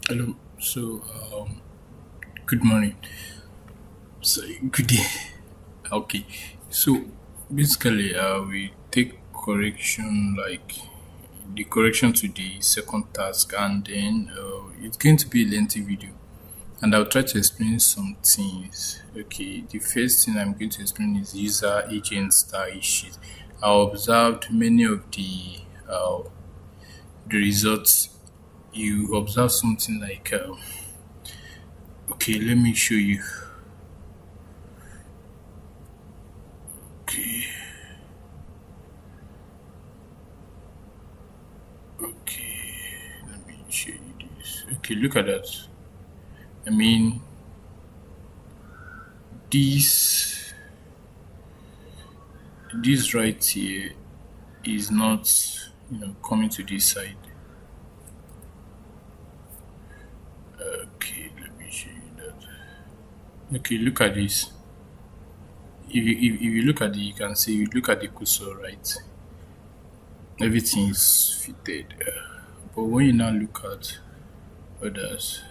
Hello. Good morning. So, good day. Okay. So, basically, we take correction like the correction to the second task, and then it's going to be a lengthy video, and I'll try to explain some things. Okay. The first thing I'm going to explain is user agent style sheet. I observed many of the results. You observe something like okay, let me show you. Okay, okay, let me show you this. Okay, look at that. I mean, this this right here is not, coming to this side. Okay, let me show you that. Okay, look at this. If you look at it, you can see. You look at the cursor, right? Everything is fitted. But when you now look at others,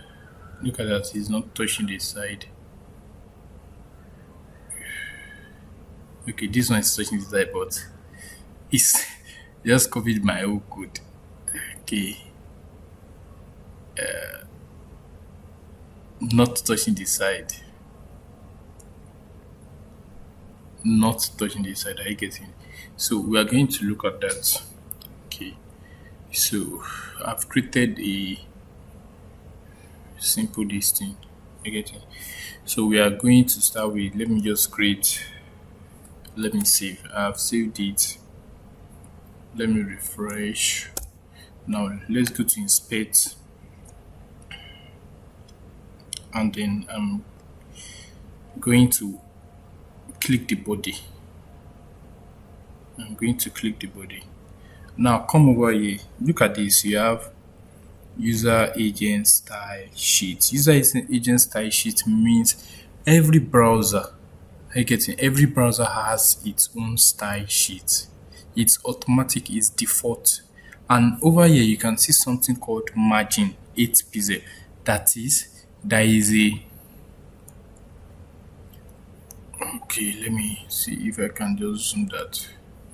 look at that. It's not touching the side. Okay, this one is touching the side, but it's just copied my own code. Okay, not touching the side. Not touching the side. Are you getting? So we are going to look at that. Okay. So I've created a simple this thing. You getting? So we are going to start with. Let me just create. Let me save. I've saved it. Let me refresh. Now let's go to inspect, and then I'm going to click the body. I'm going to click the body. Now come over here. Look at this. You have user agent style sheet. User agent style sheet means every browser. I get it. Every browser has its own style sheet. It's automatic. It's default. And over here you can see something called margin 8 pixel. That is, there is a. Okay, let me see if I can just zoom that.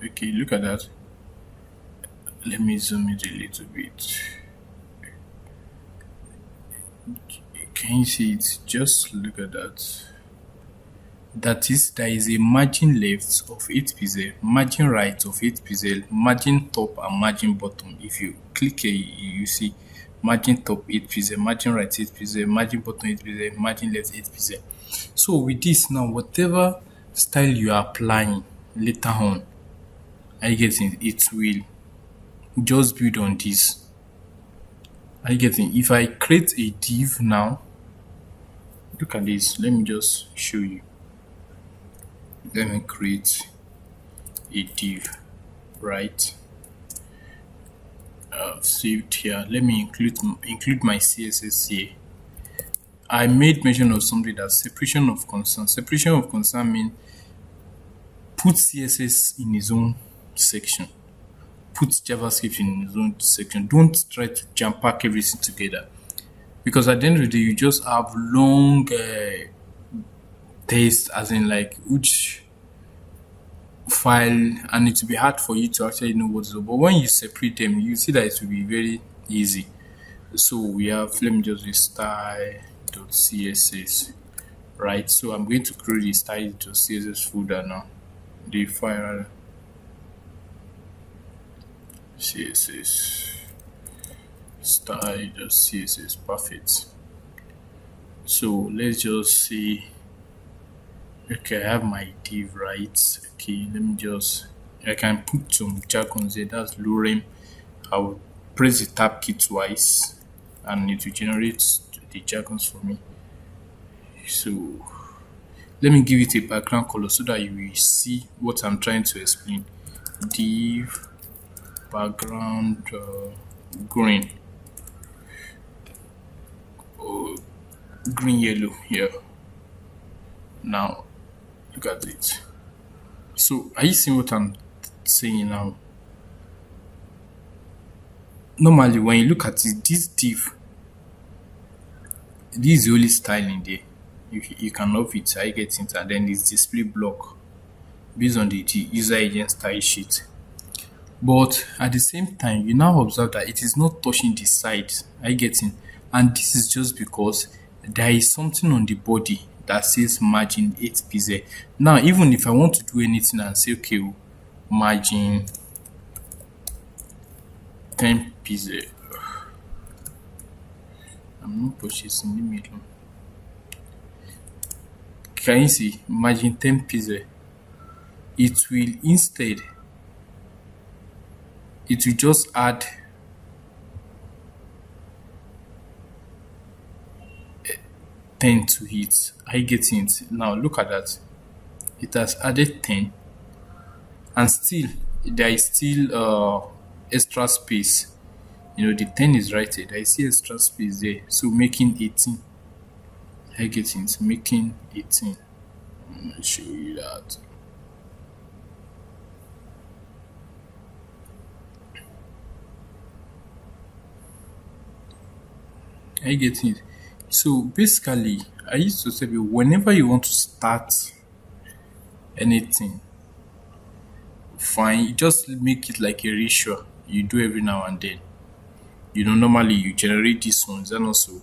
Okay, look at that. Let me zoom it a little bit. Can you see it? Just look at that. That is, there is a margin left of 8 pixel, margin right of 8 pixel, margin top and margin bottom. If you click here, you see margin top 8 pixel, margin right 8 pixel, margin bottom 8 pixel, margin left 8 pixel. So with this now, whatever style you are applying later on, are you getting? It will just build on this. Are you getting? If I create a div now, look at this. Let me just show you. Let me create a div, right? Saved here. Let me include my CSS here. I made mention of something that separation of concern. Separation of concern means put CSS in its own section. Put JavaScript in its own section. Don't try to jam pack everything together, because at the end of the day, you just have long text, as in like which file, and it will be hard for you to actually know what's up. But when you separate them, you see that it will be very easy. So we have, let me just do style.css, right? So I'm going to create the style.css folder now. The file css style.css, perfect. So let's just see. Okay, I have my div, right? Okay, let me just, I can put some jargons there. That's lorem. I will press the tab key twice and it will generate the jargons for me. So let me give it a background color so that you will see what I'm trying to explain. Div background green, green yellow here. Now look at it. So are you seeing what I'm saying now? Normally when you look at it, this div This is the only style in there. You can off it, I get it, and then it's display block based on the user agent style sheet. But at the same time, you now observe that it is not touching the sides. I get it, and this is just because there is something on the body that says margin 8 pz. Now, even if I want to do anything and say, okay, margin 10 pz, I'm not purchasing the middle. Can you see margin 10 pz? It will instead, it will just add 10 to it. I get it. Now look at that. It has added 10, and still there is still extra space. The 10 is right here. I see extra space there. So making 18. I get it. Making 18. Let me show you that. I get it. So basically, I used to say whenever you want to start anything, fine, you just make it like a ritual. You do every now and then. Normally you generate these ones, and also,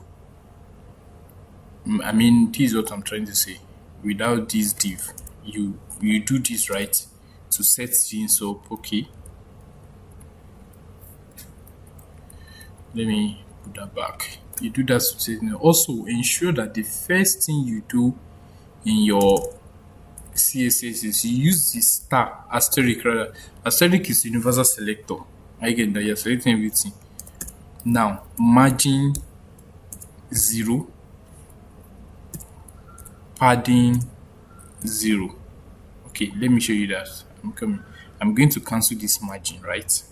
I mean, this is what I'm trying to say. Without this div, you do this right to set things up. Okay, let me put that back. You do that to set. Also, ensure that the first thing you do in your CSS is you use the star asterisk. Rather, asterisk is universal selector. I get that you're selecting everything. Now, margin 0, padding 0. Okay, let me show you that. I'm coming. I'm going to cancel this margin, right?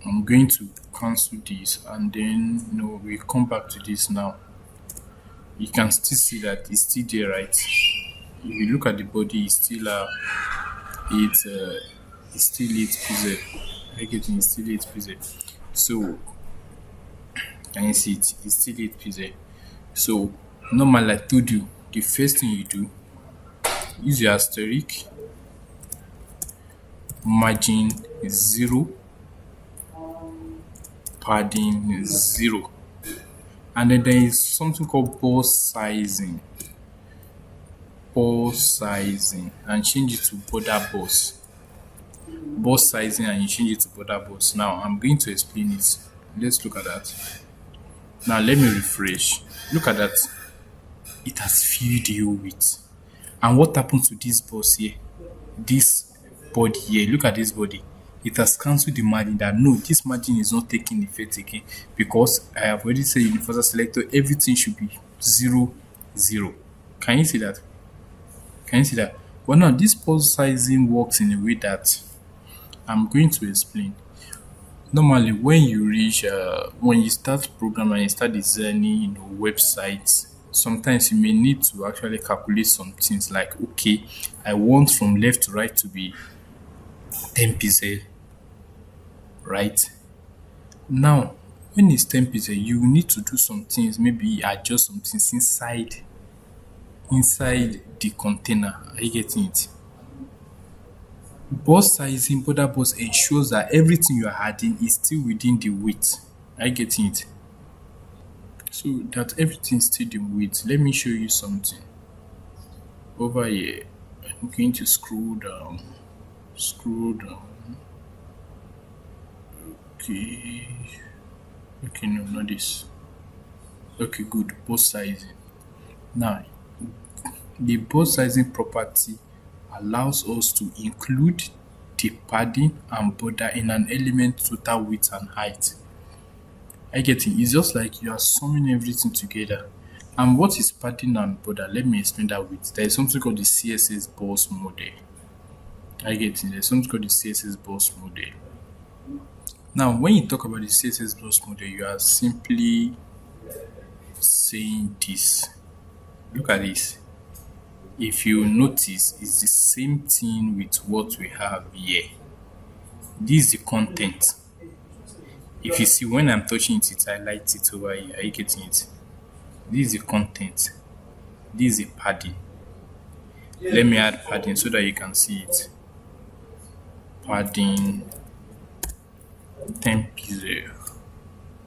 I'm going to cancel this, and then we come back to this now. You can still see that it's still there, right? If you look at the body, it's still it's still 8 pz. I get it, it's still 8 pz. So can you see it? It's still 8 pz. So normally, I told you, the first thing you do, use your asterisk, margin 0, padding 0, and then there is something called box sizing. And change it to border box sizing, and you change it to border box. Now I'm going to explain it. Let's look at that. Now let me refresh. Look at that. It has filled you with. And what happens to this box here? This body here. Look at this body. It has cancelled the margin. That no, this margin is not taking effect again, because I have already said universal selector, everything should be 0, 0. Can you see that? Well, now this box sizing works in a way that I'm going to explain. Normally, when you start programming and you start designing, websites, sometimes you may need to actually calculate some things like, okay, I want from left to right to be 10 pixel, right? Now, when it's 10 pixel, you need to do some things, maybe adjust some things inside the container. Are you getting it? Box sizing, border box ensures that everything you are adding is still within the width. Are you getting it? So that everything is still the width. Let me show you something. Over here, I'm going to scroll down. Okay, no, not this. Okay, good. Box sizing. Now, the box sizing property allows us to include the padding and border in an element total width and height. I get it. It's just like you are summing everything together. And what is padding and border? Let me explain that with. There is something called the CSS box model. I get it. There's something called the CSS box model. Now, when you talk about the CSS box model, you are simply saying this. Look at this. If you notice, it's the same thing with what we have here. This is the content. If you see, when I'm touching it, it highlights it over here. Are you getting it? This is the content. This is a padding. Let me add padding so that you can see it. Padding 10 pixel.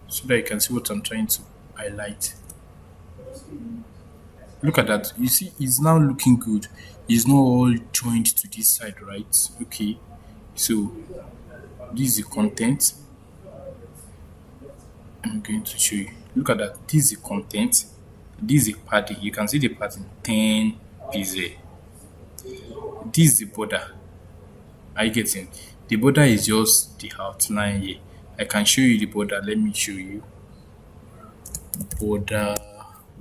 So that you can see what I'm trying to highlight. Look at that. You see, it's now looking good. It's not all joined to this side, right? Okay. So this is the content. I'm going to show you. Look at that. This is the content. This is a padding. You can see the padding 10 pixel. This is the border. Are you getting? The border is just the outline here. I can show you the border. Let me show you. Border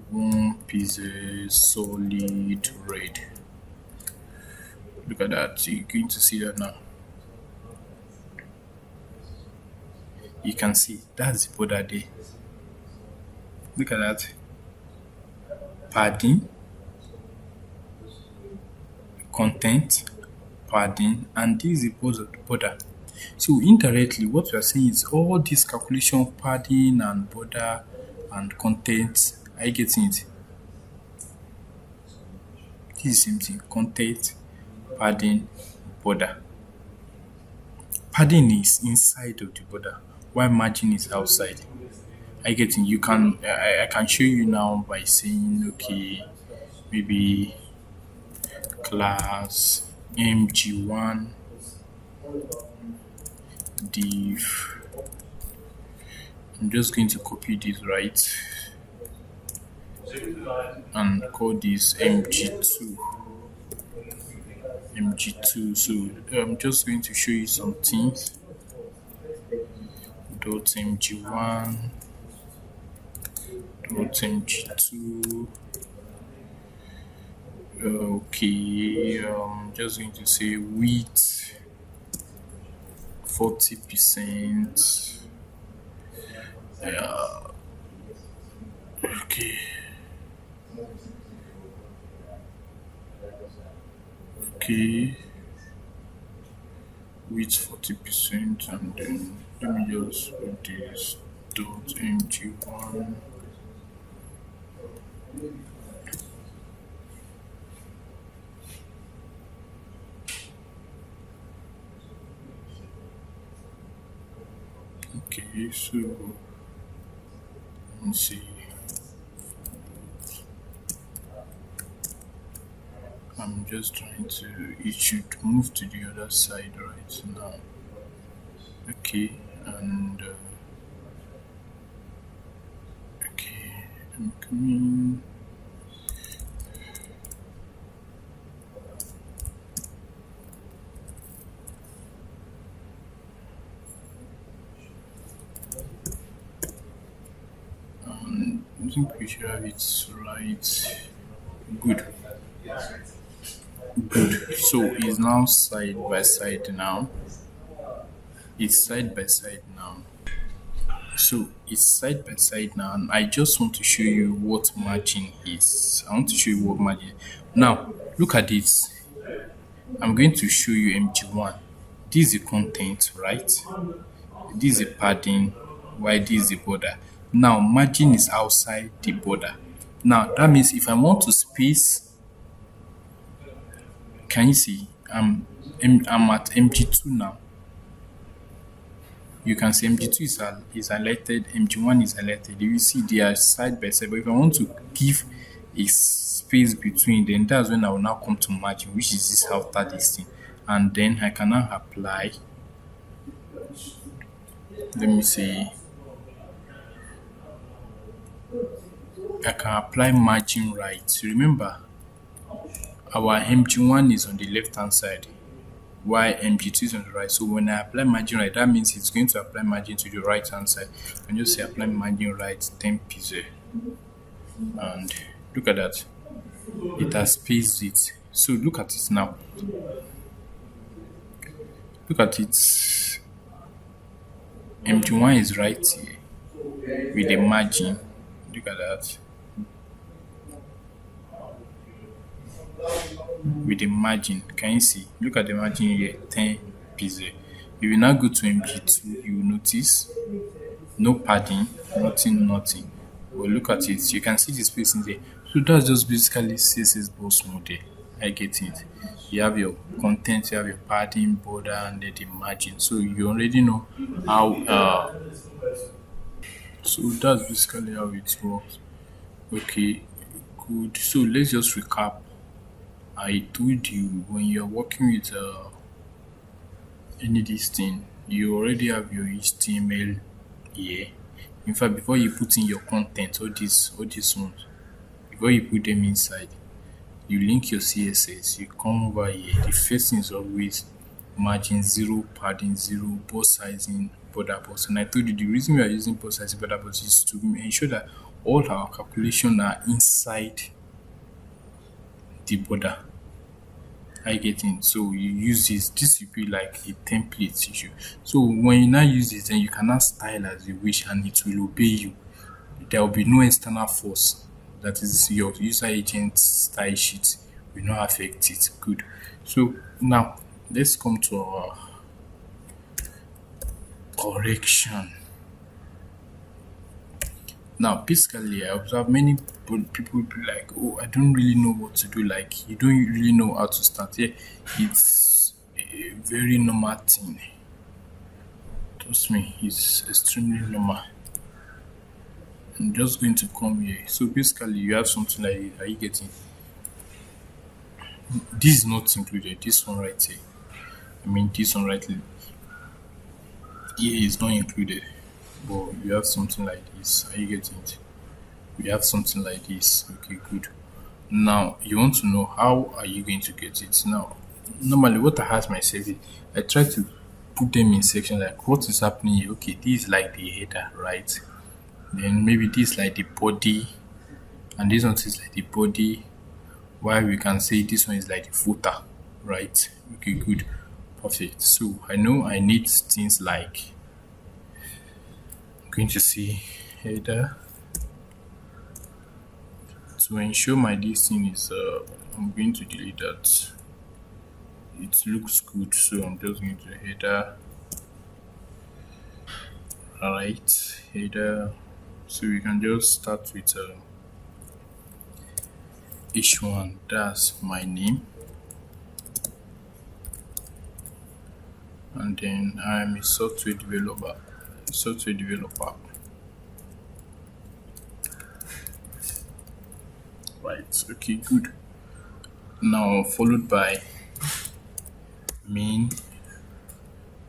1 pixel solid red. Look at that. You're going to see that now. You can see that's the border there. Look at that. Padding, content, padding, and this is the border. So indirectly, what we are saying is all this calculation, padding and border and content. Are you getting it? This is the same thing. Content, padding, border. Padding is inside of the border, while margin is outside. I get it. You can I can show you now by saying okay, maybe class mg1 div. I'm just going to copy this right and call this mg2. So I'm just going to show you some things. Dot mg1 dot mg2. Okay, I'm just going to say width 40%. Okay. Okay. Width 40%, and then let me just put this dot mg1. Okay, so let's see. I'm just trying to, it should move to the other side right now. Okay, and okay, I'm coming. I think we should have it right. Good. Good. So it's now side by side now. It's side by side now. So it's side by side now, and I just want to show you what margin is. I want to show you what margin. Now look at this. I'm going to show you mg1. This is the content, right? This is the padding, while this is the border. Now margin is outside the border. Now that means if I want to space, can you see I'm at mg2 now. You can see mg2 is highlighted, mg1 is highlighted. You see they are side by side. But if I want to give a space between, then that's when I will now come to margin, which is this outer this thing. And then I can now apply. Let me see. I can apply margin right. Remember, our mg1 is on the left hand side, while mg2 is on the right. So when I apply margin right, that means it's going to apply margin to the right hand side. And just say apply margin right 10 pixel. And look at that. It has spaced it. So look at it now. Look at it. mg1 is right here with the margin. Look at that. With the margin, can you see? Look at the margin here, 10 pixel. If you now go to mg2, you will notice no padding, nothing. Well, look at it. You can see the space in there. So that's just basically CSS boss model. I get it. You have your content, you have your padding, border, and then the margin. So you already know how. So that's basically how it works. Okay, good. So let's just recap. I told you when you're working with any this thing, you already have your HTML here. In fact, before you put in your content, all these ones, before you put them inside, you link your CSS, you come over here. The first thing is always margin 0, padding 0, box sizing, border box. And I told you the reason we are using box sizing, border box is to ensure that all our calculations are inside the border. I get in. So you use this. This will be like a template issue. So when you now use it, then you can now style as you wish, and it will obey you. There will be no external force. That is your user agent style sheet will not affect it. Good. So now let's come to our correction. Now, basically, I observe many people be like, "Oh, I don't really know what to do." Like, you don't really know how to start. Yeah, it's a very normal thing. Trust me, it's extremely normal. I'm just going to come here. So basically, you have something like this. Are you getting? This is not included. This one right here. I mean, this one right here is not included. But you have something like this. Are you getting it? We have something like this. Okay, good. Now you want to know how are you going to get it. Now, normally what I ask myself is I try to put them in section like what is happening here. Okay, this is like the header, right? Then maybe this like the body, and this one is like the body. While we can say this one is like the footer, right? Okay, good, perfect. So I know I need things like I'm going to see header. To ensure my this thing is I'm going to delete that. It looks good, so I'm just going to header. Alright, header. So we can just start with H1. That's my name, and then I'm a software developer. Right. Okay. Good. Now followed by main.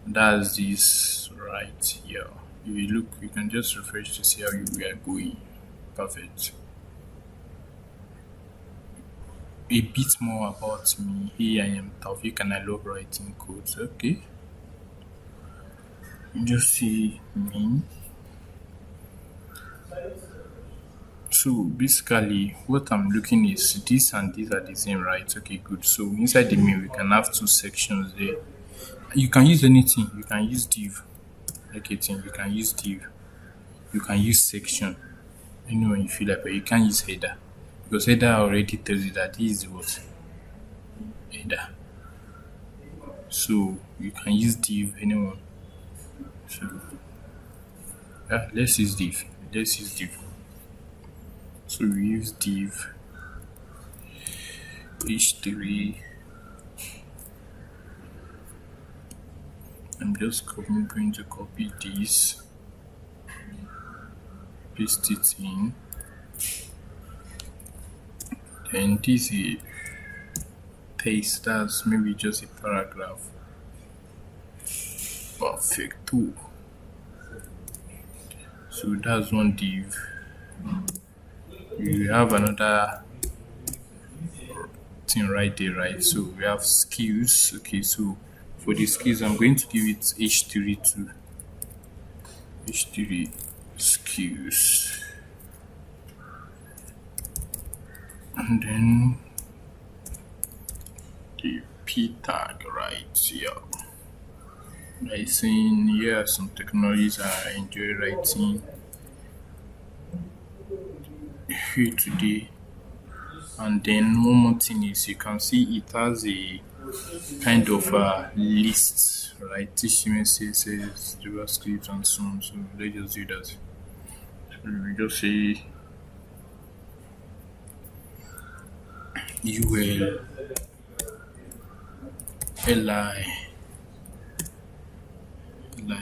That's this right here. If you look, you can just refresh to see how we are going. Perfect. A bit more about me. Here I am Taufik and I love writing codes. Okay. Just see me. So basically what I'm looking is this and these are the same, right? Okay, good. So inside the main we can have two sections there. You can use anything. You can use div. Okay, you can use div. You can use section. Anyone you feel like, but you can't use header. Because header already tells you that this is what? Header. So you can use div, anyone. So yeah, let's use div. So we use div h3. I'm just going to copy this, paste it in, then this is text. That's maybe just a paragraph. Perfect too. So that's one div. We have another thing right there, right? So we have skills. Okay, so for the skills, I'm going to give it h3 to h3 skills, and then the p tag right here. I saying here are some technologies I enjoy writing here today. And then one more thing is you can see it has a kind of list, right? HTML, CSS, JavaScript, and so on. So let's just do that. We just say UL li.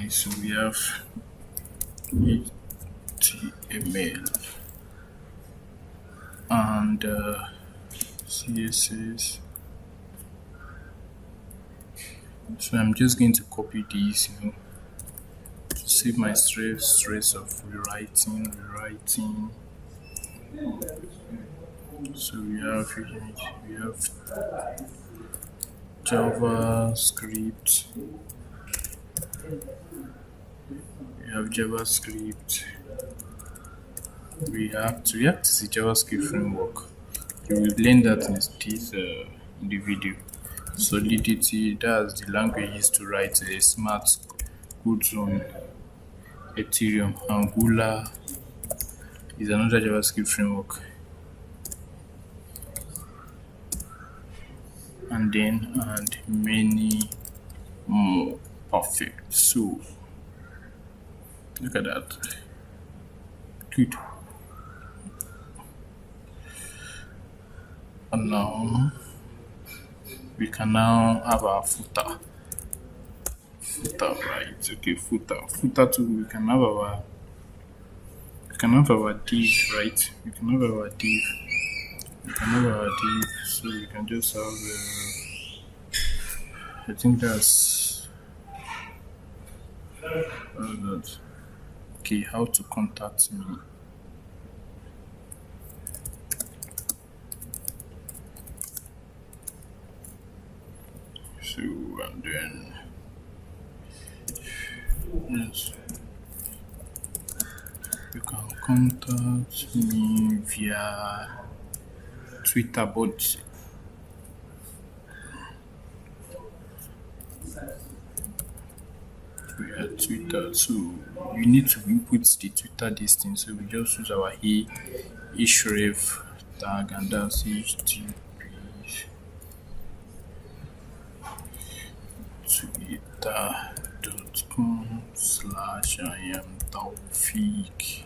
So we have HTML and CSS. So I'm just going to copy these, to save my stress of rewriting. So we have JavaScript. React is a JavaScript framework. You will learn that in the video. Solidity, that's the language used to write a smart codes on Ethereum. Angular is another JavaScript framework. And many more. Perfect. So look at that. Good. And now we can now have our footer. Right? Okay, footer too. We can have our div, right? We can have our div. So we can just have. I think that's that. Okay, how to contact me. So and then yes, you can contact me via Twitter, but via Twitter. So you need to input the Twitter distance. So we just use our href tag, and that's http twitter.com/IamTaufik.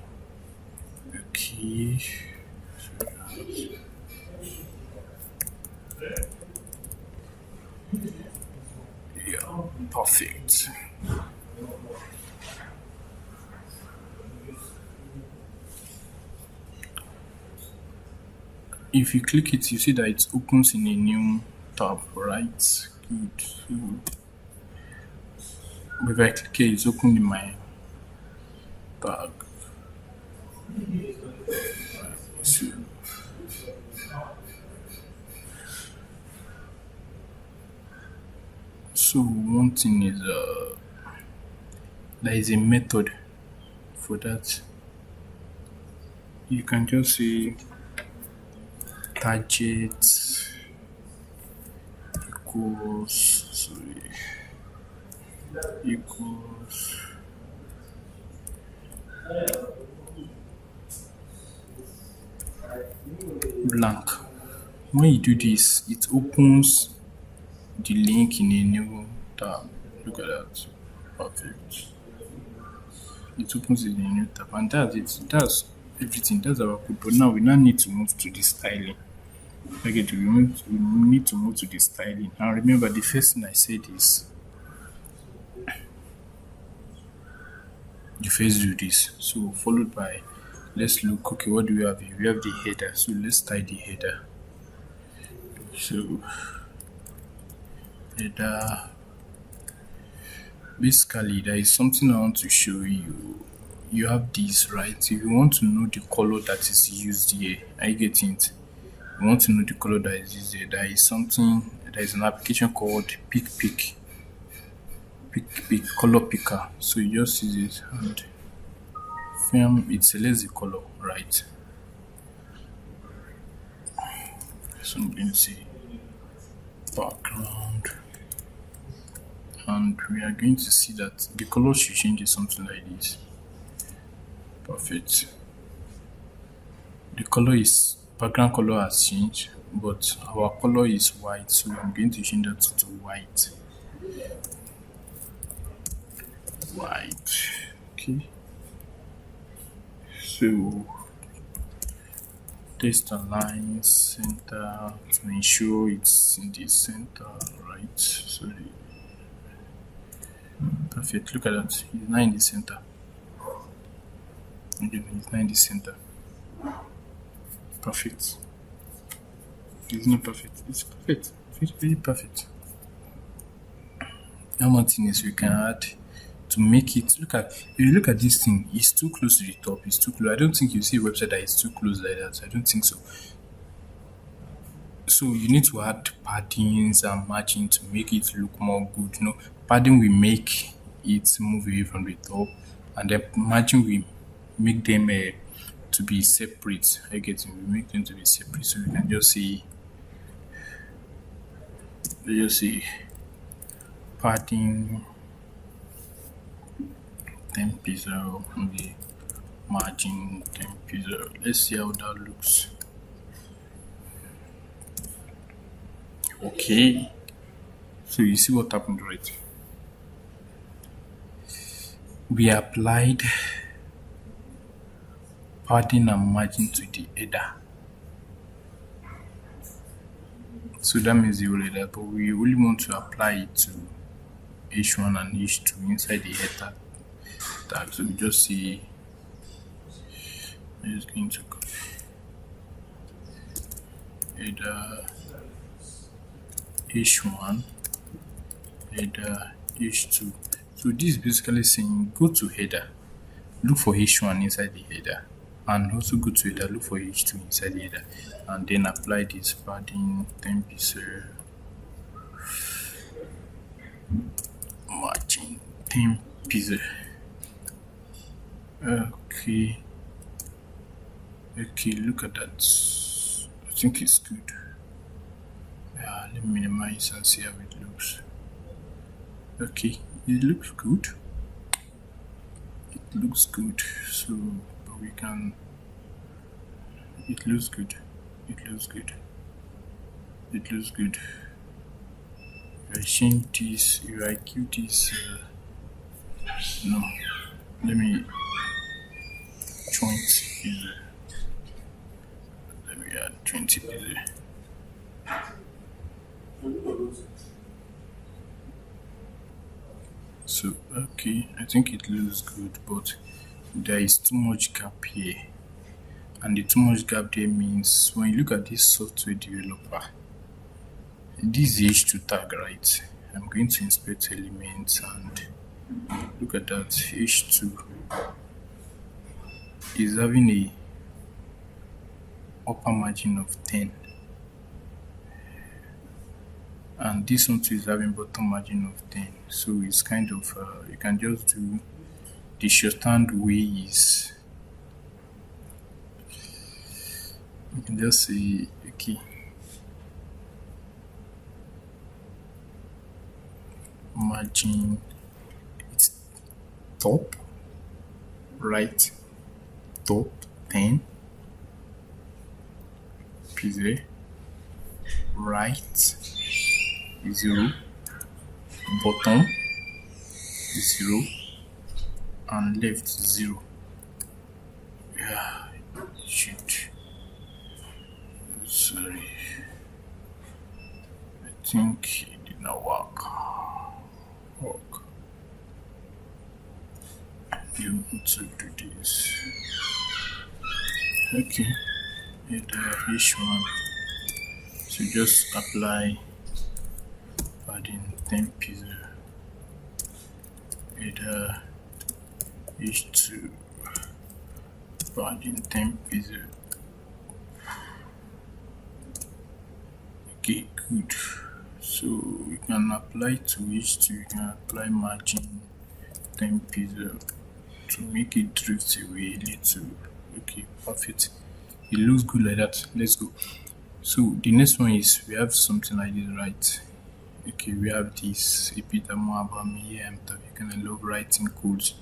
Okay. Yeah, perfect. If you click it, you see that it opens in a new tab, right? Good. So if I click it, it's open in my tag. So one thing is there is a method for that. You can just say target equals blank. When you do this, it opens the link in a new tab. Look at that. Perfect. It opens in a new tab, and that's it. That's everything. That's our code. But now we need to move to the styling. Okay, we need to move to the styling. Now remember, the first thing I said is you first do this. So followed by, let's look. Okay, what do we have here? We have the header. So let's type the header. So header. Basically, there is something I want to show you. You have this, right? If you want to know the color that is used here, I get it. You want to know the color that is used here. There is an application called Pick color picker. So you just use it and it selects the color, right? So I'm going to say background, and we are going to see that the color should change to something like this. Perfect. The background color has changed, but our color is white, so I'm going to change that to white. Okay. So So test align center to ensure it's in the center, right? So perfect. Look at that. It's not in the center. Again, it's not in the center. Perfect. It's not perfect. It's perfect. It's really perfect. How much thing is we can add to make it if you look at this thing, it's too close to the top, it's too close. I don't think you see a website that is too close like that. I don't think so. So you need to add paddings and margin to make it look more good. Padding will make it move away from the top, and then margin will make them to be separate. I get it. We make them to be separate, so you can just see padding 10 pixel on the margin 10 pixel. Let's see how that looks. Okay, so you see what happened, right? We applied padding and margin to the header. So that means the whole header, but we only want to apply it to H1 and H2 inside the header tag. So we just see, I'm just going to go header H1, header H2. So this is basically saying go to header, look for H1 inside the header, and also go to header, look for H2 inside the header, and then apply this padding 10 pixel, margin 10 pixel. Okay, look at that. I think it's good. Yeah, let me minimize and see how it looks. Okay, it looks good. So but we can. It looks good. If I change this, if I give this, no, let me 20 pixel. Let me add 20 pixel. So okay, I think it looks good, but there is too much gap here, and the too much gap there means when you look at this software developer, this is H2 tag, right? I'm going to inspect elements and look at that. H2 is having a upper margin of 10, and this one too is having bottom margin of 10. So it's kind of you can just do the shorthand way is you can just say okay, margin, it's top right, top 10 pixel, right 0, bottom 0, and left 0. Yeah, shoot. Sorry, I think it did not work. You need to do this. Okay, H1. So just apply padding 10 pixel. H2 padding 10 pixel. Okay, good. So we can apply to H2. You can apply margin 10 pixel to make it drift away a little. Okay, perfect. It looks good like that. Let's go. So the next one is we have something like this, right? Okay, we have this. A bit more about me here. I'm talking. I love writing codes.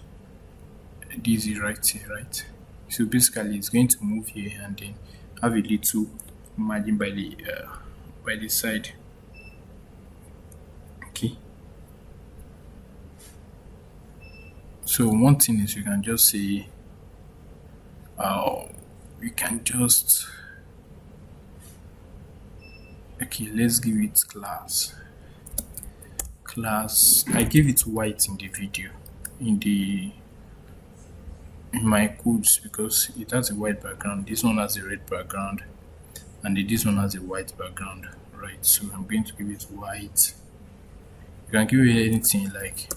This is right here, right? So basically, it's going to move here and then have a little margin by the side. Okay. So one thing is you can just say uh, we can just, okay, let's give it class. I gave it white in the video, in the in my codes, because it has a white background. This one has a red background, and this one has a white background, right? So I'm going to give it white. You can give it anything like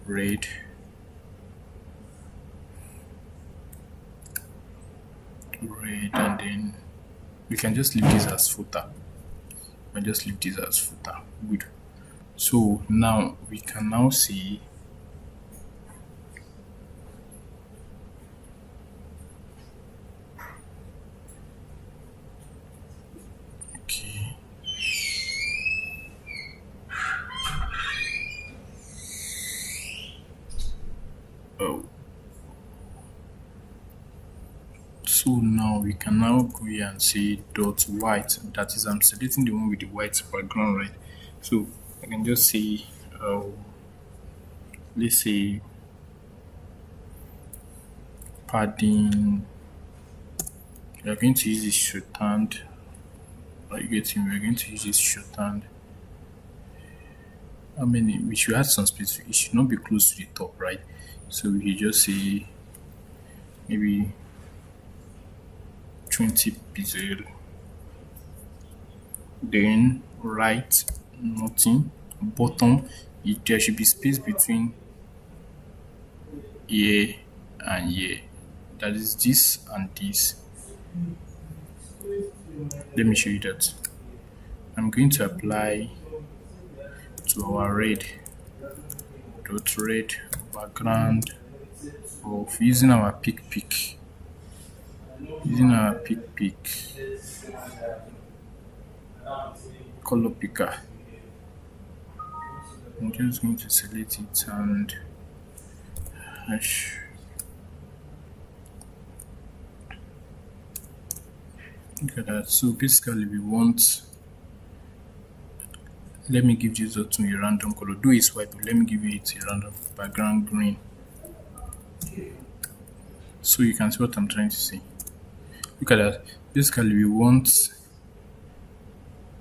red, and then we can just leave this as footer. Good. So now we can now see, okay, oh, so now we can now go here and say dot white. That is, I'm selecting the one with the white background, right? So I can just say, let's say padding. We are going to use this shorthand. Are you getting? We are going to use this shorthand. How many? We should add some space. It should not be close to the top, right? So we just say maybe 20 pixel. Then right, nothing. Bottom, there should be space between here and here. That is this and this. Let me show you that. I'm going to apply to our red background of using our pick color picker. I'm just going to select it and hash. Look at that. So basically we want, let me give this to a random color. Do it's white, but let me give it a random background green. So you can see what I'm trying to say. Look at that. Basically we want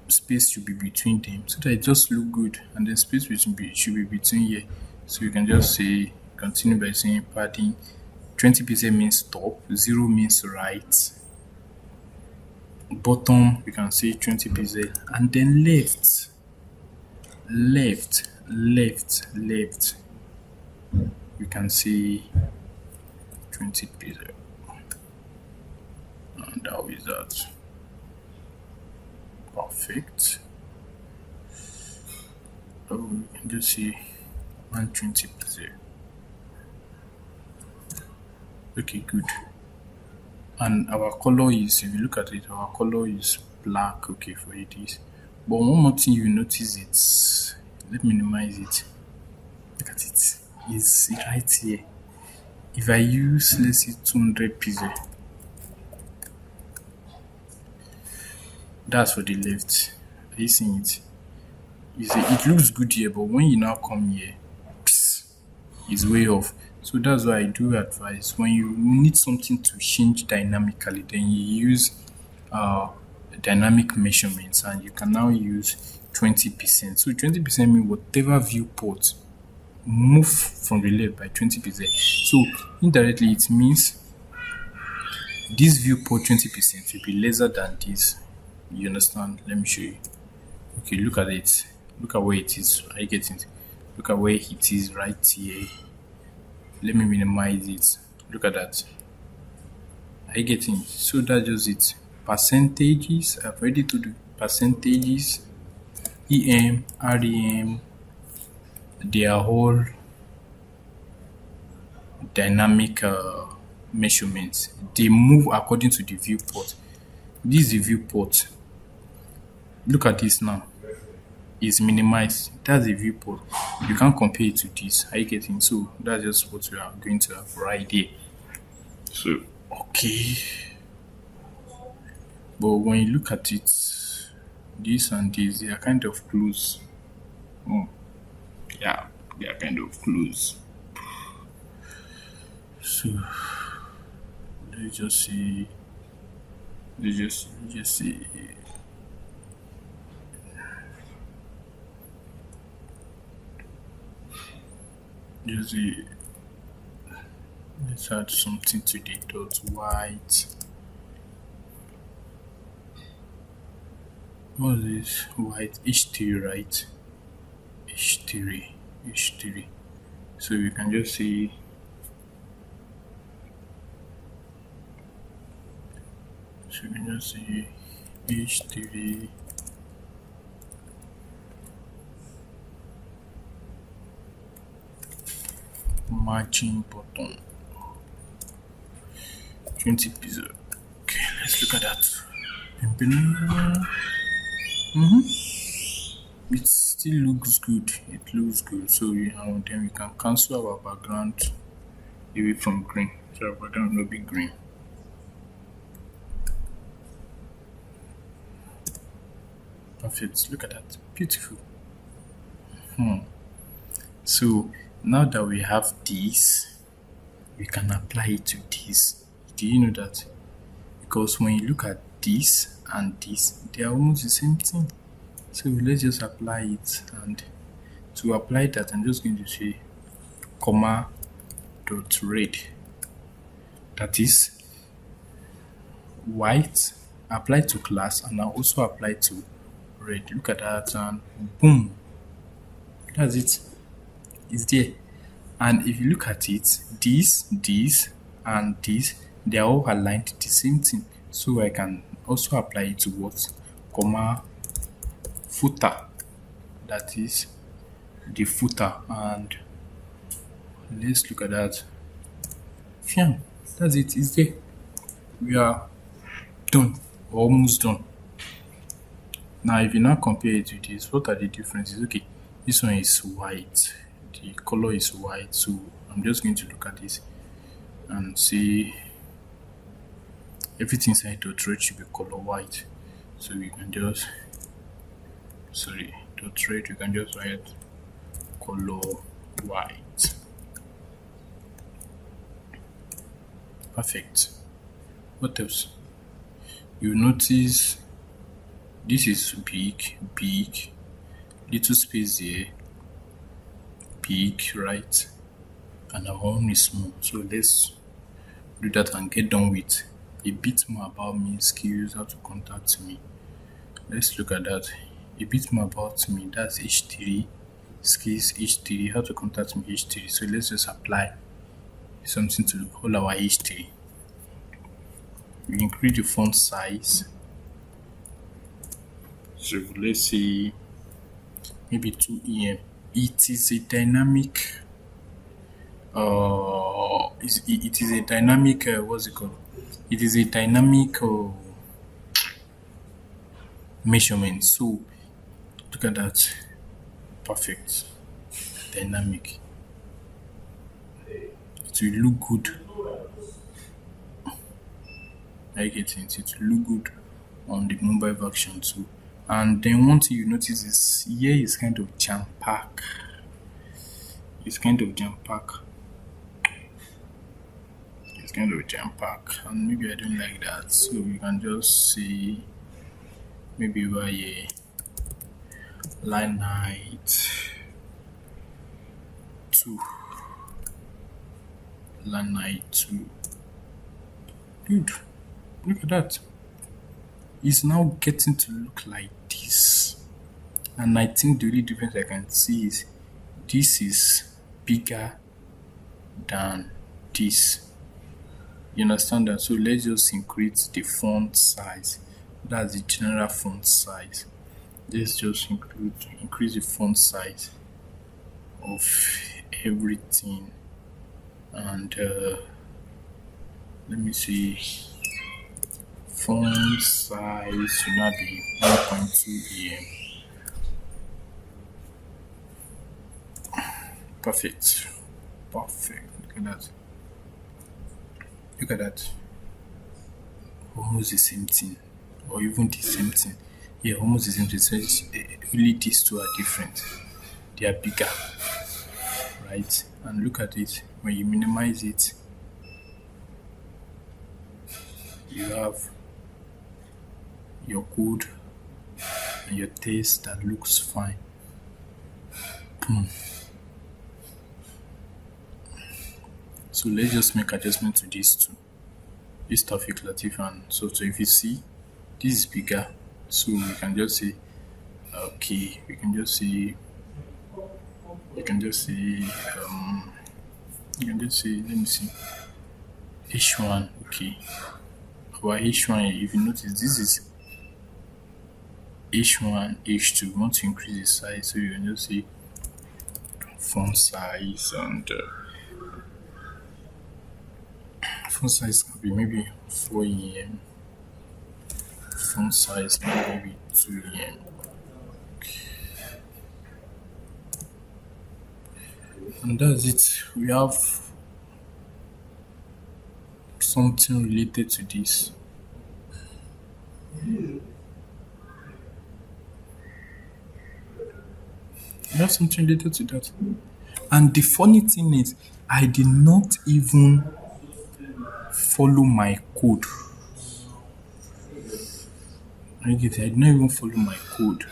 space should be between them so that it just look good, and then space should be between here. So you can just say, continue by saying padding 20% means top, 0 means right, bottom we can say 20%, and then left we can say 20%. And how is that? Perfect. Oh, we can just see 120%. Okay, good. And our color is, if you look at it, our color is black. Okay, for it is. But one more thing you notice, it's, let me minimize it. Look at it. It's right here. If I use, let's say 200 pixel, that's for the left. Are you seeing it? You see, it looks good here, but when you now come here, it's way off. So that's why I do advise, when you need something to change dynamically, then you use dynamic measurements, and you can now use 20%. So 20% means whatever viewport move from the left by 20%. So indirectly it means this viewport 20% will be lesser than this. You understand? Let me show you. Okay, look at it. Look at where it is. Are you getting it? Look at where it is right here. Let me minimize it. Look at that. Are you getting it? So that's just it. Percentages. I've already to do percentages. EM, REM. They are all dynamic measurements. They move according to the viewport. This is the viewport. Look at this now. It's minimized. That's the viewport. You can't compare it to this. Are you getting? So that's just what we are going to have right here. So okay. But when you look at it, this and this, they are kind of close. Yeah, they are kind of close. So let's just see. Let's just see. Just see. Let's add something to the dot white. What is this? White H3, right? H3. So we can just see. So we can just see H3. Margin button 20 pixel. Okay, let's look at that. It still looks good. It looks good. So then we can cancel our background away from green. So our background will be green. Perfect. Look at that. Beautiful. So now that we have this, we can apply it to this. Do you know that? Because when you look at this and this, they are almost the same thing. So let's just apply it. And to apply that, I'm just going to say comma dot red. That is white apply to class and now also apply to red. Look at that and boom. That's it. It's there. And if you look at it, this, and this, they are all aligned the same thing. So I can also apply it to what? Comma footer. That is the footer. And let's look at that. Yeah, that's it. It's there. We are done. Almost done. Now if you now compare it with this, what are the differences? Okay, this one is white. The color is white, so I'm just going to look at this and see everything inside dot red should be color white. So we can just dot red, you can just write color white. Perfect. What else? You notice this is big, little space here, big, right? And our own is small. So let's do that and get done with a bit more about me, skills, how to contact me. Let's look at that. A bit more about me. That's H3, skills H3, how to contact me H3. So let's just apply something to all our H3. We increase the font size. So let's see, maybe 2 EM. It is a dynamic. It is a dynamic. What's it called? It is a dynamic measurement. So look at that. Perfect. Dynamic. It will look good. I get it. It will look good on the mobile version too. And then one thing you notice is here is kind of jam pack. It's kind of jam pack. And maybe I don't like that. So we can just see maybe by a line height 2. Line height 2. Good. Look at that. It's now getting to look like this. And I think the only difference I can see is this is bigger than this. You understand that? So let's just increase the font size. That's the general font size. Let's just increase the font size of everything. And let me see. Font size should not be 1.2 EM. Perfect. Look at that. Almost the same thing, or even the same thing. Yeah, almost the same thing. So only these two are different. They are bigger, right? And look at it. When you minimize it, You have your code and your text that looks fine. So let's just make adjustment to these two. This Tawfiq Latif and so if you see this is bigger, so we can just say okay, we can just say let me see H1, okay. Our H1, if you notice, this is H1, H2. We want to increase the size, so you can just say font size, and font size can be maybe 4 em. Font size can be maybe 2 em. And that's it. We have something related to this. We have something related to that. And the funny thing is, I did not even follow my code. I did not even follow my code.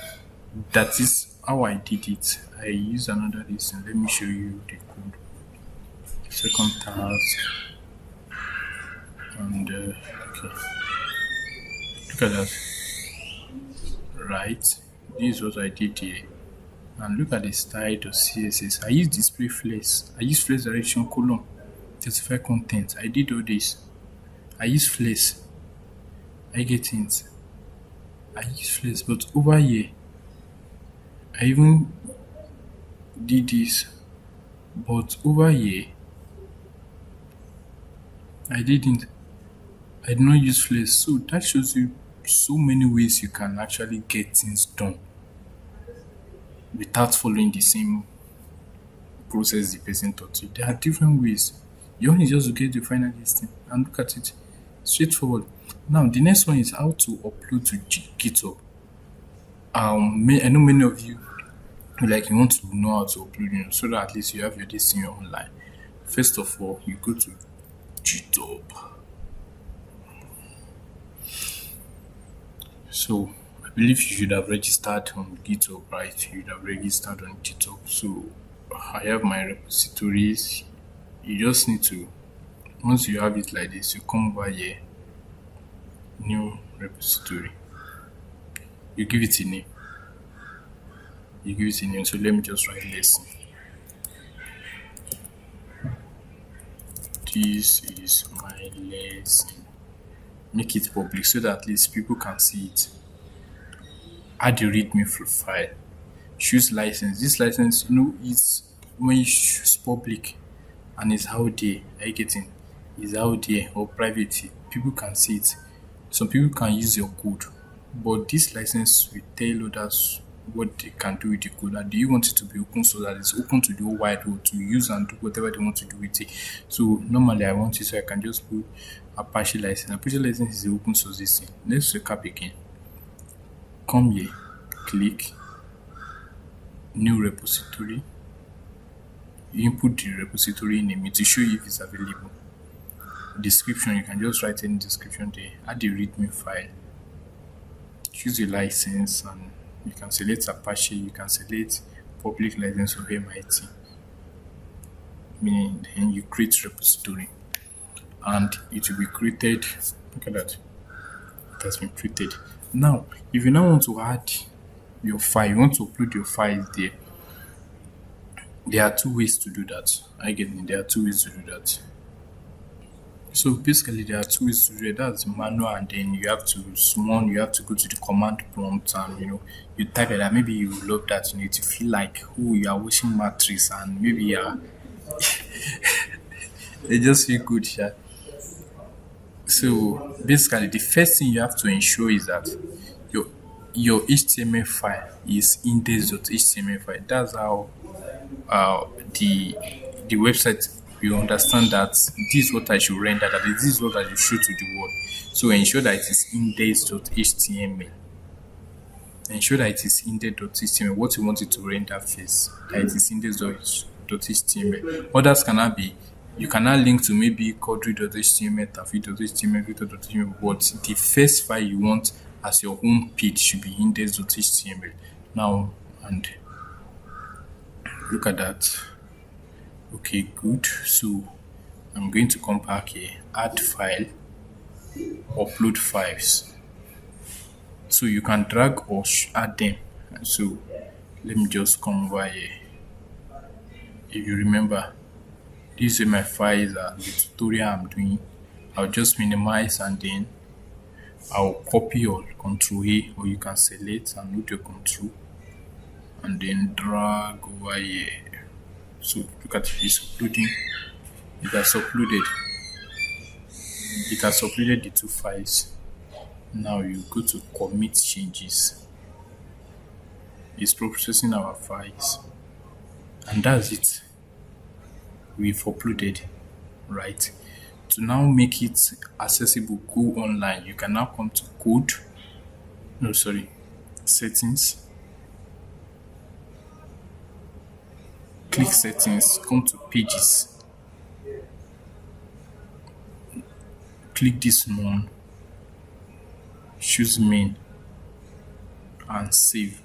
That is how I did it. I used another listen. Let me show you the code. Second task. And okay. Look at that. Right. This is what I did here. And look at the style of CSS. I use display flex. I use flex direction column. Justify content. I did all this. I use flex. I get it. I use flex, but over here, I even did this. But over here, I didn't. I did not use flex. So that shows you so many ways you can actually get things done without following the same process the person taught you. There are different ways. You only just to get the final listing and look at it. Straightforward. Now the next one is how to upload to GitHub. I know many of you you want to know how to upload, so that at least you have your listing online. First of all, you go to GitHub. So I believe you should have registered on GitHub, right? You should have registered on GitHub. So I have my repositories. You just need to, once you have it like this, you come over here, new repository. You give it a name. So let me just write lesson. This is my lesson. Make it public so that at least people can see it. Add the readme file. Choose license. This license, is when you choose public and it's out there. Are you getting? It's out there or private. People can see it. Some people can use your code, but this license will tell others what they can do with the code. And do you want it to be open so that it's open to the whole wide world to use and do whatever they want to do with it? So normally I want it so I can just put Apache license. Apache license is the open source this thing. Let's recap again. Come here, click new repository. You input the repository name to show you if it's available. Description, you can just write any description there. Add the readme file. Choose the license, and you can select Apache. You can select public license or MIT. Meaning, then you create repository, and it will be created. Look at that. It has been created. Now, if you now want to add your file, you want to upload your files there. There are two ways to do that. There are two ways to do that. So basically, there are two ways to do it. That's manual, and then you have to you have to go to the command prompt, and you type it. And maybe you love that, to feel like you are watching Matrix, and maybe they just feel good, yeah. So basically, the first thing you have to ensure is that your HTML file is index.html file. That's how the website will understand that this is what I should render, that this is what I should show to the world. So ensure that it is index.html. Ensure that it is index.html. What you want it to render first, that it is index.html. Others cannot be You cannot link to maybe query.html, tafi.html, victor.html, but the first file you want as your home page should be index.html. Now, and look at that. Okay, good. So I'm going to come back here, add file, upload files. So you can drag or add them. So let me just come over here. If you remember, these are my files that the tutorial I'm doing. I'll just minimize and then I'll copy or Control A, or you can select and hold your Control and then drag over here. So look at it, it's uploading. It has uploaded. It has uploaded the two files. Now you go to commit changes. It's processing our files. And that's it. We've uploaded, right? To now make it accessible, go online. You can now come to settings. Click settings, come to pages. Click this one, choose main and save.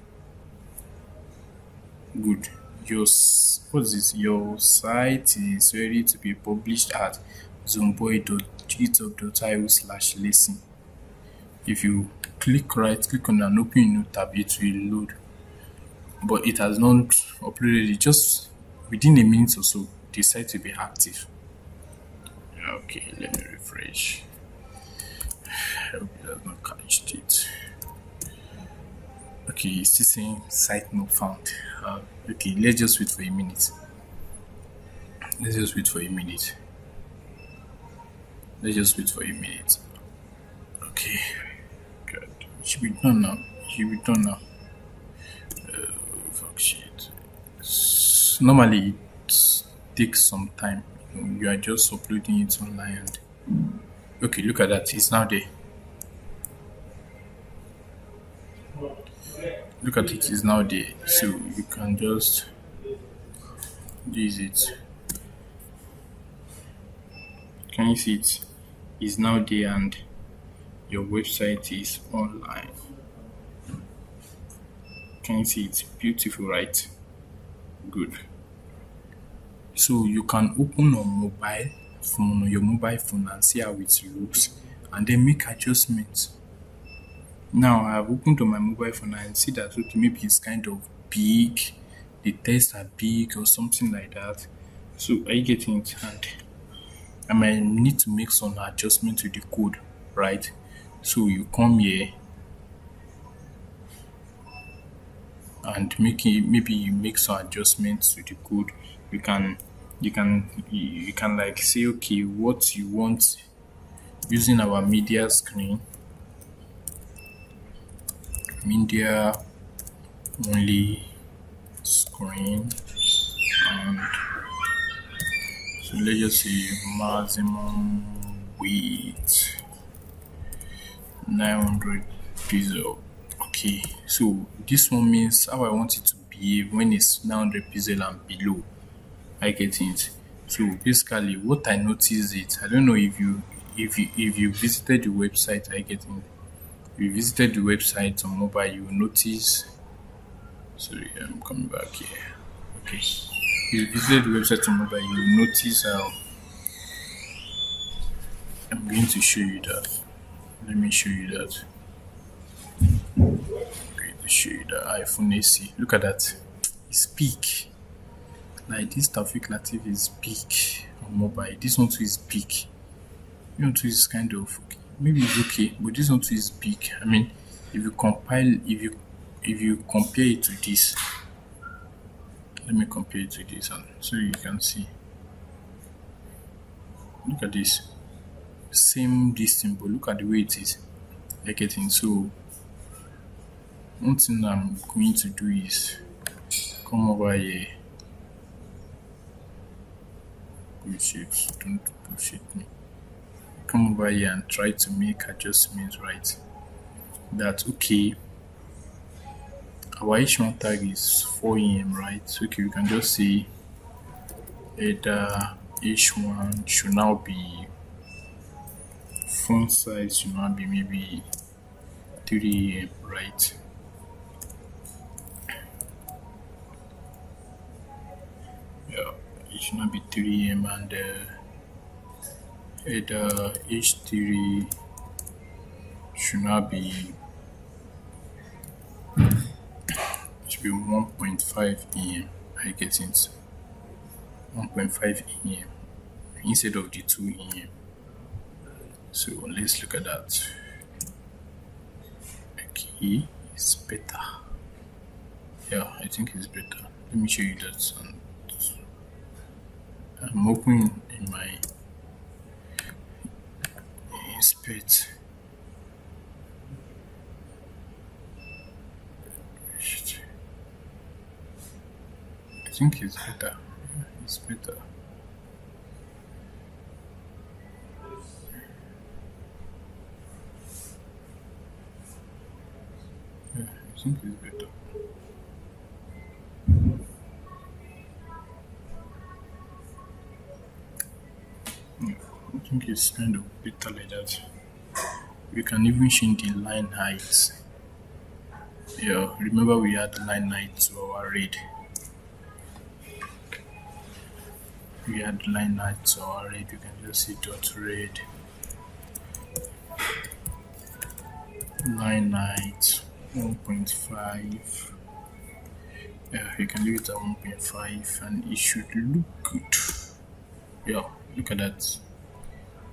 Good. Your site is ready to be published at zomboy.github.io/lesson. If you click on an open new tab, it will load. But it has not uploaded it. Just within a minute or so, the site will be active. Okay, let me refresh. I hope it has not catched it. Okay, it's still saying site not found. Okay, let's just wait for a minute. Okay, good. It should be done now. Fuck shit. Normally, it takes some time. You are just uploading it online. Okay, look at that. It's now there. Look at it, it's now there. So you can just use it. Can you see it? It's now there and your website is online. Can you see it? Beautiful, right? Good. So you can open on your mobile phone and see how it looks and then make adjustments. Now I have opened on my mobile phone and see that okay, maybe it's kind of big, the text are big or something like that. So are you getting it? And I might need to make some adjustment to the code, right? So you come here and maybe you make some adjustments to the code. You can like say okay, what you want using our media screen. Media only screen, and so let's just say maximum width 900 pixel. Okay, so this one means how I want it to behave when it's 900 pixel and below. I get it. So basically what I noticed it, I don't know if you visited the website. I get it. If you visited the website on mobile, you will notice. Sorry, I'm coming back here. Okay. If you visited the website on mobile, you will notice how. I'm going to show you that. Let me show you that. I'm going to show you the iPhone AC. Look at that. It's big. Like this Taufik Latif is big on mobile. This one too is big. This one too is kind of okay. Maybe it's okay, but this one too is big. I mean, if you compare it to this, let me compare it to this one so you can see. Look at this, same distance, but look at the way it is. Like getting so. One thing I'm going to do is come over here. Bullshit! Don't bullshit me. Come over here and try to make adjustments, right? That's okay. Our H1 tag is 4 AM, right? So okay, we can just say header H1 should now be font size should now be maybe 3 right? Yeah, it should not be 3 and header H3 should not be should be 1.5 em. I get it. 1.5 em instead of the 2 em. So let's look at that. Okay, it's better. Yeah, I think it's better. Let me show you that. I'm opening in my inspect. Shit. I think it's better. Yeah, it's better. Yeah, I think it's better. Yeah, I think it's kind of better like that. We can even change the line height. Yeah, remember we had line height to our read. We had line height to our read. You can just see dot read. Line height 1.5. Yeah, you can leave it at 1.5 and it should look good. Yeah, look at that.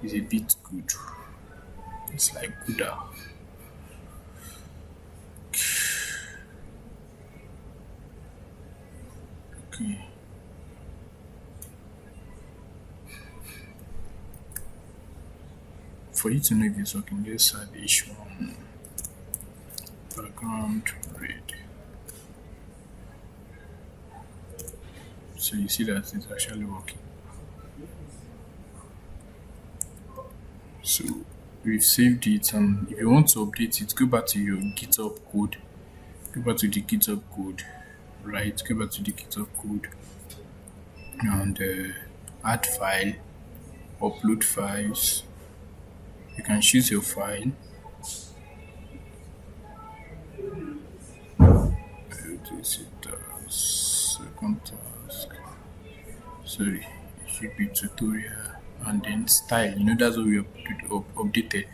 It's a bit good. It's like gooder. Okay. For you to know if it's working, let's add H1 background red. So you see that it's actually working. So we've saved it, and if you want to update it, go back to your GitHub code. Go back to the GitHub code, right? Go back to the GitHub code and add file, upload files. You can choose your file. This is the second task. Sorry, it should be tutorial and then style. You know that's what we updated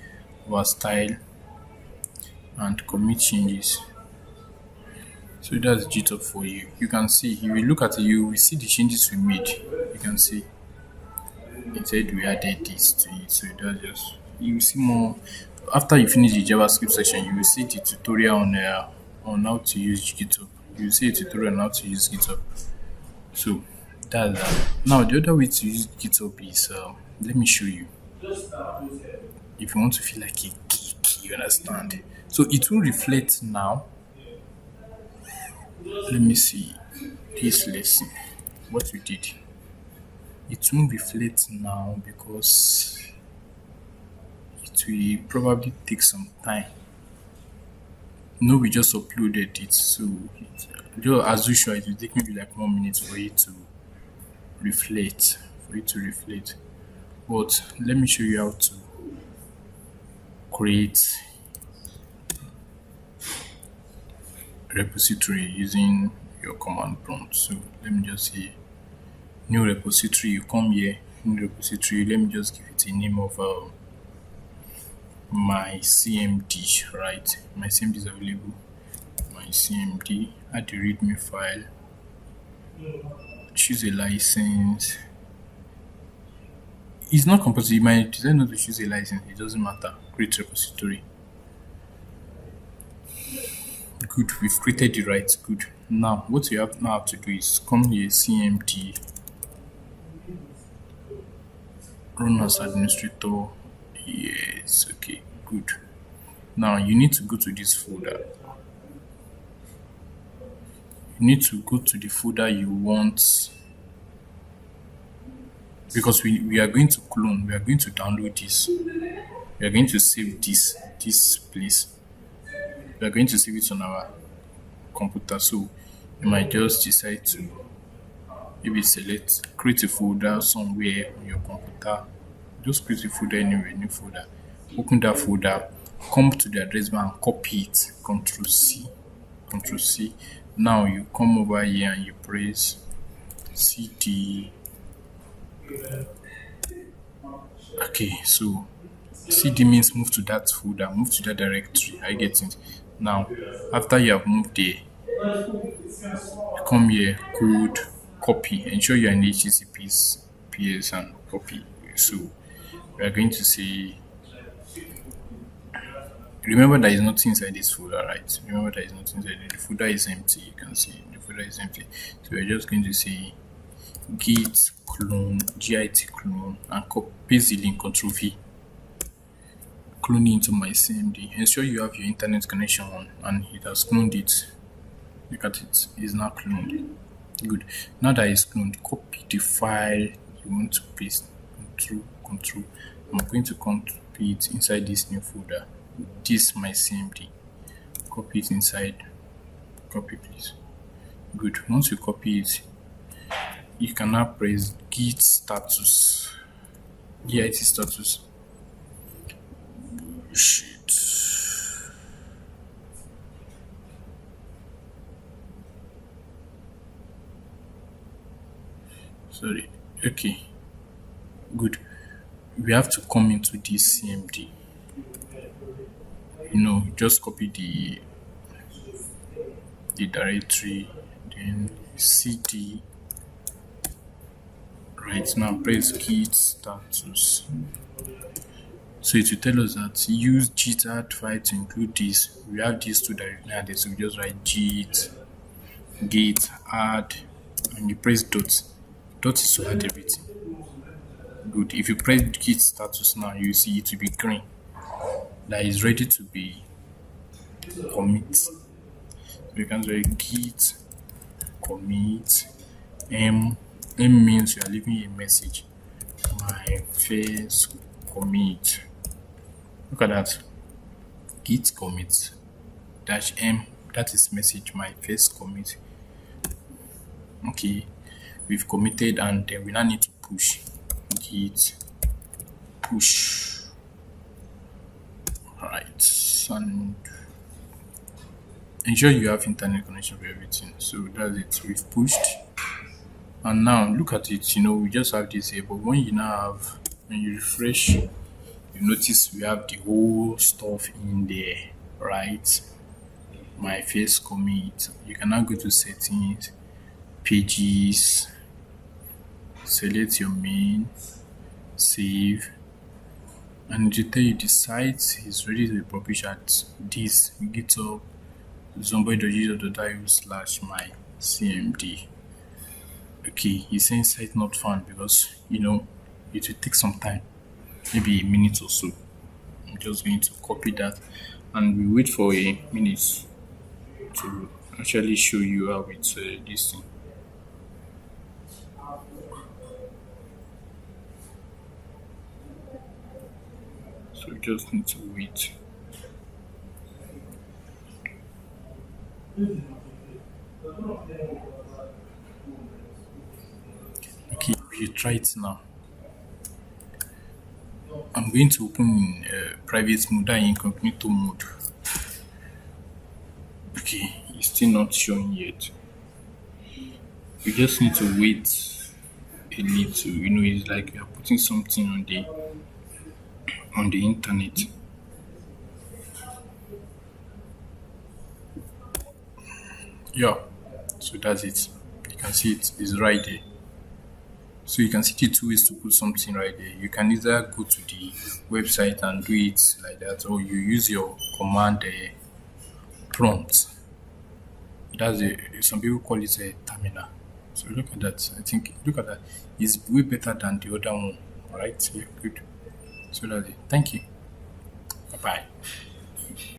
was style and commit changes. So that's GitHub for you. You can see if you look at it, you will see the changes we made. You can see it said we added this to it. So that's just you will see more after you finish the JavaScript section. You will see the tutorial on how to use GitHub. You will see a tutorial on how to use GitHub. So that's that. Now the other way to use GitHub is let me show you. If you want to feel like a geek, you understand. So it will reflect now. Let me see this lesson. What we did. It won't reflect now because it will probably take some time. No, we just uploaded it, so as usual, it will take maybe like 1 minute for it to reflect. But let me show you how to create repository using your command prompt. So let me just say new repository. You come here, new repository. Let me just give it a name of my CMD, right? My CMD is available. My CMD, add the README file, choose a license. It's not compulsory. You might decide not to choose a license. It doesn't matter. Create repository. Good. We've created the right. Good. Now, what you have to do is come here, CMD, run as administrator. Yes. Okay. Good. Now you need to go to this folder. You need to go to the folder you want because we are going to clone. We are going to download this. We are going to save this place. We are going to save it on our computer. So you might just decide to Maybe select, create a folder somewhere on your computer. Just create a folder anywhere, new folder. Open that folder, come to the address bar and copy it. Control C, Control C. Now you come over here and you press CD. Okay, so CD means move to that folder, move to that directory. I get it. Now, after you have moved there, come here, code, copy. Ensure you are in HTTPS, PS, and copy. So we are going to say, remember there is nothing inside this folder, right? Remember there is nothing inside it. The folder is empty. You can see the folder is empty. So we're just going to say git clone, git clone, and paste the link, Control V. Clone it into my CMD. Ensure you have your internet connection on, and it has cloned it. Look at it, it's now cloned. Good. Now that it's cloned, copy the file you want to paste. Control. I'm going to copy it inside this new folder. This my CMD. Copy it inside. Copy, please. Good. Once you copy it, you can now press git status. Git status. Shit. Sorry. Okay. Good. We have to come into this CMD. Just copy the directory, then CD. Right now, press git status. So it will tell us that use git file to include this. We have these two directly added, so we just write git add, and you press dot. Dot is to add everything. Good. If you press git status now, you see it will be green. That is ready to be commit. So you can say git commit. M means you are leaving a message. My first commit. Look at that. Git commit -m. That is message. My first commit. Okay, we've committed, and then we now need to push. Git push. Alright, and ensure you have internet connection for everything. So that's it. We've pushed, and now look at it. We just have this here, but when you refresh, you notice we have the whole stuff in there, right? My first commit. You can now go to settings, pages, select your main, save, and it will tell you the site is ready to be published at this GitHub zombie.github.io/my CMD. Okay, he's saying site not found because it will take some time, maybe a minute or so. I'm just going to copy that, and we wait for a minute to actually show you how it's this thing. So we just need to wait. Okay, you try it now. I'm going to open in private mode and incognito mode. Okay, it's still not showing yet. We just need to wait a little. It's like we are putting something on the internet. Yeah, so that's it. You can see it is right there. So you can see the two ways to put something right there. You can either go to the website and do it like that, or you use your command prompt. That's some people call it a terminal. So look at that. Look at that. It's way better than the other one. Alright, yeah, good. So that's it. Thank you. Bye bye.